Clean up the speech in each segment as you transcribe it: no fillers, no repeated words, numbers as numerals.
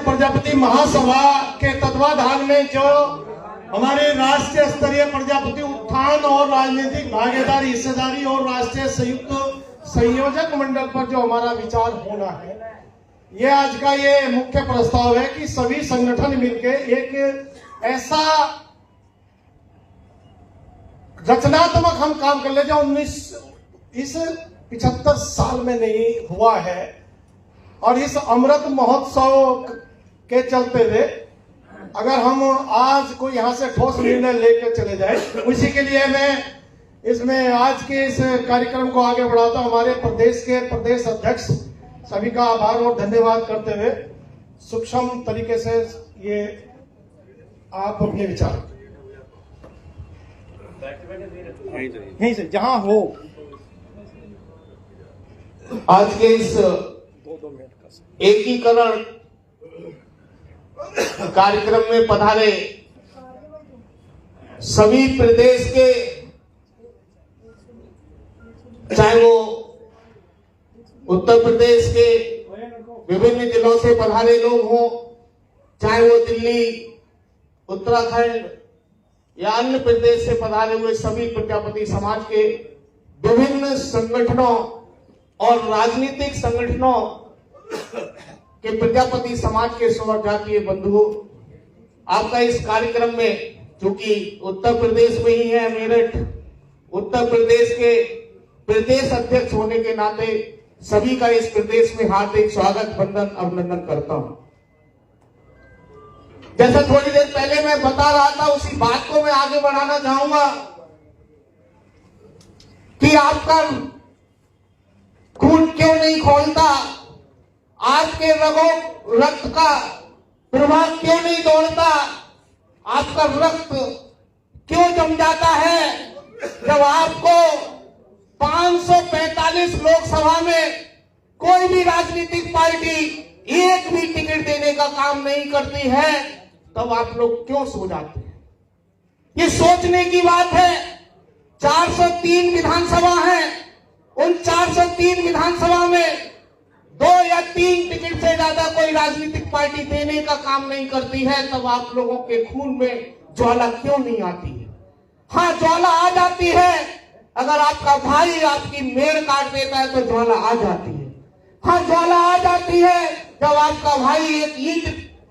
प्रजापति महासभा के तत्वाधान में जो हमारे राष्ट्रीय स्तरीय प्रजापति उत्थान और राजनीतिक भागीदारी हिस्सेदारी और राष्ट्रीय संयुक्त संयोजक मंडल पर जो हमारा विचार होना है, ये आज का ये मुख्य प्रस्ताव है कि सभी संगठन मिलकर एक ऐसा रचनात्मक हम काम कर ले जो 75 साल में नहीं हुआ है। और इस अमृत महोत्सव के चलते हुए अगर हम आज कोई यहाँ से ठोस निर्णय लेकर चले जाए, उसी के लिए मैं इसमें आज के इस कार्यक्रम को आगे बढ़ाता हूँ। हमारे प्रदेश के प्रदेश अध्यक्ष सभी का आभार और धन्यवाद करते हुए सूक्ष्म तरीके से ये आप अपने विचार यहीं से जहां हो आज के इस एकीकरण कार्यक्रम में पधारे सभी प्रदेश के, चाहे वो उत्तर प्रदेश के विभिन्न जिलों से पधारे लोग हों, चाहे वो दिल्ली, उत्तराखंड या अन्य प्रदेश से पधारे हुए सभी प्रजापति समाज के विभिन्न संगठनों और राजनीतिक संगठनों के प्रजापति समाज के स्वजातीय बंधुओं, आपका इस कार्यक्रम में, चूंकि उत्तर प्रदेश में ही है मेरठ, उत्तर प्रदेश के प्रदेश अध्यक्ष होने के नाते सभी का इस प्रदेश में हार्दिक स्वागत, वंदन, अभिनंदन करता हूं। जैसा थोड़ी देर पहले मैं बता रहा था, उसी बात को मैं आगे बढ़ाना चाहूंगा कि आपका खून क्यों नहीं खोलता, आपके रगों रक्त का प्रवाह क्यों नहीं दौड़ता, आपका रक्त क्यों जम जाता है जब आपको 545 लोकसभा में कोई भी राजनीतिक पार्टी एक भी टिकट देने का काम नहीं करती है, तब आप लोग क्यों सो जाते हैं? ये सोचने की बात है। 403 विधानसभा है, उन 403 विधानसभा में 2 या 3 टिकट से ज्यादा कोई राजनीतिक पार्टी देने का काम नहीं करती है, तब आप लोगों के खून में ज्वाला क्यों नहीं आती है? हाँ, ज्वाला आ जाती है। अगर आपका भाई आपकी मेड़ काट देता है तो ज्वाला आ जाती है। हाँ, ज्वाला आ जाती है जब आपका भाई एक ईंट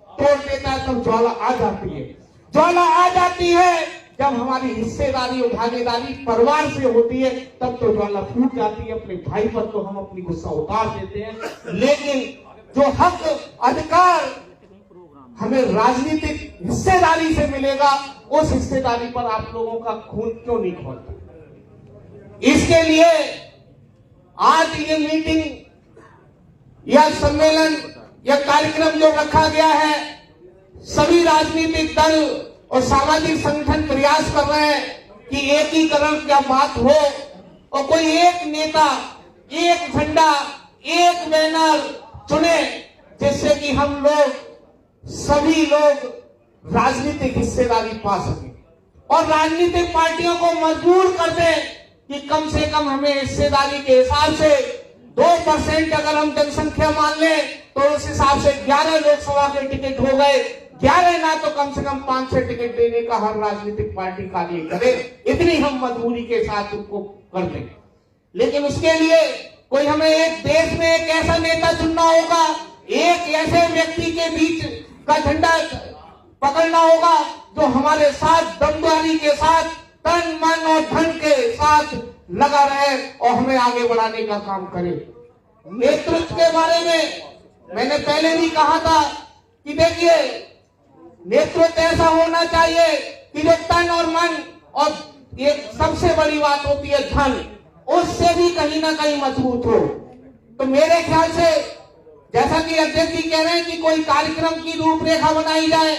तोड़ देता है तब ज्वाला आ जाती है। ज्वाला आ जाती है जब हमारी हिस्सेदारी और भागीदारी परिवार से होती है, तब तो ज्वाला फूट जाती है। अपने भाई पर तो हम अपनी गुस्सा उतार देते हैं, लेकिन जो हक अधिकार हमें राजनीतिक हिस्सेदारी से मिलेगा, उस हिस्सेदारी पर आप लोगों का खून क्यों नहीं खोलता? इसके लिए आज ये मीटिंग या सम्मेलन या कार्यक्रम जो रखा गया है, सभी राजनीतिक दल और सामाजिक संगठन प्रयास कर रहे हैं कि एकीकरण क्या बात हो और कोई एक नेता, एक झंडा, एक बैनर चुने, जिससे कि हम लोग सभी लोग राजनीतिक हिस्सेदारी पा सके और राजनीतिक पार्टियों को मजबूर कर दे कि कम से कम हमें हिस्सेदारी के हिसाब से 2% अगर हम जनसंख्या मान लें तो उस हिसाब से 11 लोकसभा के टिकट हो गए। 11 ना तो कम से कम 5-6 टिकट देने का हर राजनीतिक पार्टी कार्य करे, इतनी हम मजबूरी के साथ उनको कर दें। लेकिन उसके लिए कोई हमें एक देश में एक ऐसा नेता चुनना होगा, एक ऐसे व्यक्ति के बीच का झंडा पकड़ना होगा जो हमारे साथ दमदारी के साथ, तन मन और धन के साथ लगा रहे और हमें आगे बढ़ाने का काम करे। नेतृत्व के बारे में मैंने पहले भी कहा था कि देखिए, नेतृत्व ऐसा होना चाहिए कि जो तन और मन और एक सबसे बड़ी बात होती है धन, उससे भी कहीं ना कहीं मजबूत हो। तो मेरे ख्याल से जैसा कि अध्यक्ष जी कह रहे हैं कि कोई कार्यक्रम की रूपरेखा बनाई जाए,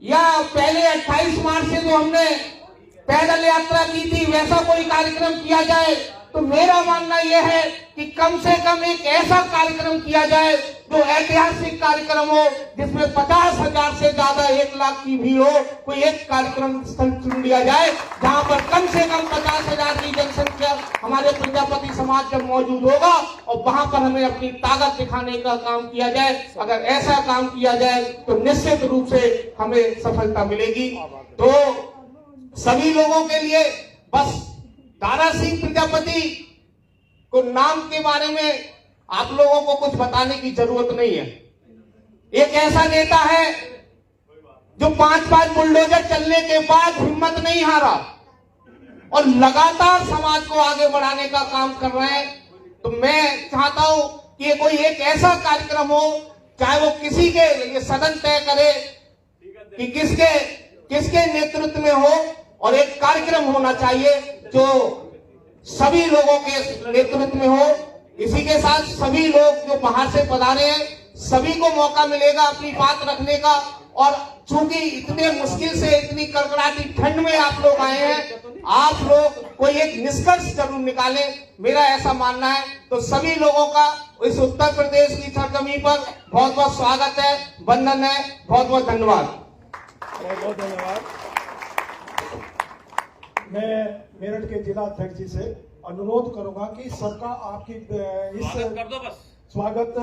या पहले 28 मार्च से जो हमने पैदल यात्रा की थी वैसा कोई कार्यक्रम किया जाए, तो मेरा मानना यह है कि कम से कम एक ऐसा कार्यक्रम किया जाए जो ऐतिहासिक कार्यक्रम हो, जिसमें 50,000 से ज्यादा 1 लाख की भीड़ हो। कोई एक कार्यक्रम स्थल चुन लिया जाए जहां पर कम से कम 50,000 की जनसंख्या हमारे प्रजापति समाज जब मौजूद होगा, और वहां पर हमें अपनी ताकत दिखाने का काम किया जाए। अगर ऐसा काम किया जाए तो निश्चित रूप से हमें सफलता मिलेगी। तो सभी लोगों के लिए बस दारा सिंह प्रजापति को नाम के बारे में आप लोगों को कुछ बताने की जरूरत नहीं है। एक ऐसा नेता है जो 5-5 बुलडोजर चलने के बाद हिम्मत नहीं हारा और लगातार समाज को आगे बढ़ाने का काम कर रहे हैं। तो मैं चाहता हूं कि ये कोई एक ऐसा कार्यक्रम हो, चाहे वो किसी के, ये सदन तय करे कि किसके नेतृत्व में हो, और एक कार्यक्रम होना चाहिए जो सभी लोगों के नेतृत्व में हो। इसी के साथ सभी लोग जो बाहर से पधारे हैं, सभी को मौका मिलेगा अपनी बात रखने का। और चूंकि इतने मुश्किल से, इतनी कड़कड़ाती ठंड में आप लोग आए हैं, आप लोग कोई एक निष्कर्ष जरूर निकालें, मेरा ऐसा मानना है। तो सभी लोगों का इस उत्तर प्रदेश की सरजमी पर बहुत बहुत स्वागत है, वंदन है, बहुत बहुत धन्यवाद। बहुत बहुत धन्यवाद। मैं मेरठ के जिला अध्यक्ष जी से अनुरोध करूंगा कि सबका आपकी इस स्वागत कर दो बस। स्वागत